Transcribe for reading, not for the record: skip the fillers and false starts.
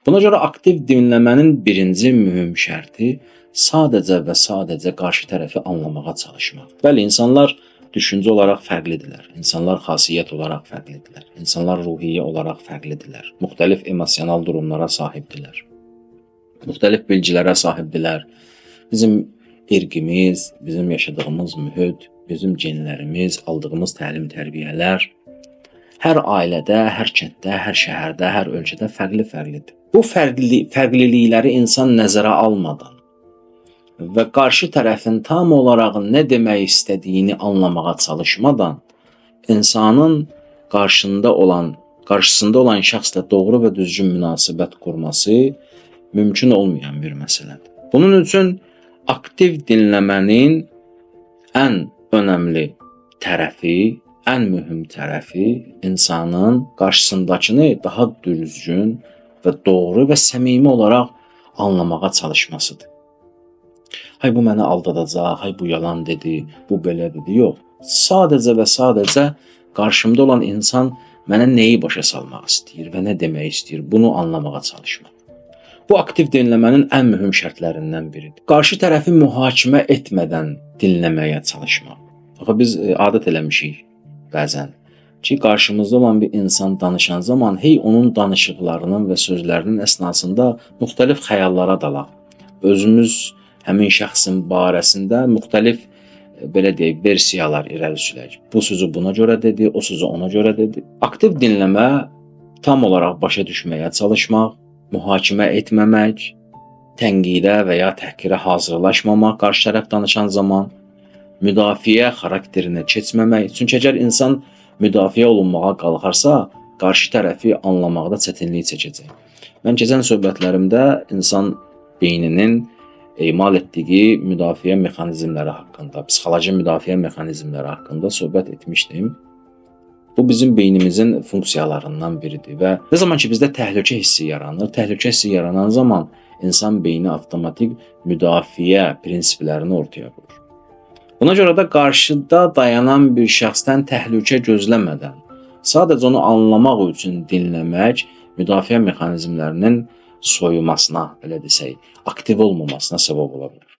Buna görə aktiv dinləmənin birinci mühüm şərti sadəcə və sadəcə qarşı tərəfi anlamağa çalışmaq. Bəli, insanlar düşüncə olaraq fərqlidirlər. İnsanlar xasiyyət olaraq fərqlidirlər. İnsanlar ruhiyyə olaraq fərqlidirlər. Müxtəlif emosional durumlara sahibdirlər. Müxtəlif bilgilərə sahibdirlər. Bizim irqimiz, bizim yaşadığımız mühit, bizim genlərimiz, aldığımız təlim-tərbiyələr hər ailədə, hər kənddə, hər şəhərdə, hər ölkədə fərqli-fərqlidir. Bu fərqlilikləri insan nəzərə almadan və qarşı tərəfin tam olaraq nə demək istədiyini anlamağa çalışmadan insanın qarşısında olan şəxslə doğru və düzgün münasibət qurması mümkün olmayan bir məsələdir. Bunun üçün aktiv dinləmənin ən önəmli tərəfi, ən mühüm tərəfi insanın qarşısındakını daha düzgün və doğru və səmimi olaraq anlamağa çalışmasıdır. Hay bu məni aldadacaq, hay bu yalan dedi, bu belə dedi. Yox. Sadəcə və sadəcə qarşımda olan insan mənə nəyi başa salmaq istəyir və nə demək istəyir, bunu anlamağa çalışmaq. Bu aktiv dinləmənin ən mühüm şərtlərindən biridir. Qarşı tərəfi mühakimə etmədən dinləməyə çalışmaq. Axı biz adət eləmişik bəzən ki, qarşımızda olan bir insan danışan zaman onun danışıqlarının və sözlərinin əsnasında müxtəlif xəyallara dalaq. Özümüz həmin şəxsin barəsində müxtəlif belə deyək, versiyalar irəli sürək. Bu sözü buna görə dedi, o sözü ona görə dedi. Aktiv dinləmə tam olaraq başa düşməyə çalışmaq, mühakimə etməmək, tənqidə və ya təhqirə hazırlaşmamaq qarşı tərəf danışan zaman, müdafiə xarakterinə keçməmək. Çünki əgər insan müdafiə olunmağa qalxarsa, qarşı tərəfi anlamaqda çətinlik çəkəcək. Mən keçən söhbətlərimdə insan beyninin emal etdiyi müdafiə mexanizmləri haqqında, psixoloji müdafiə mexanizmləri haqqında söhbət etmişdim. Bu bizim beynimizin funksiyalarından biridir və nə zaman ki bizdə təhlükə hissi yaranır, təhlükə hissi yaranan zaman insan beyni avtomatik müdafiə prinsiplərini ortaya qoyur. Buna görə də qarşıda dayanan bir şəxsdən təhlükə gözləmədən, sadəcə onu anlamaq üçün dinləmək müdafiə mexanizmlərinin soyumasına, belə desək, aktiv olmamasına səbəb ola bilər.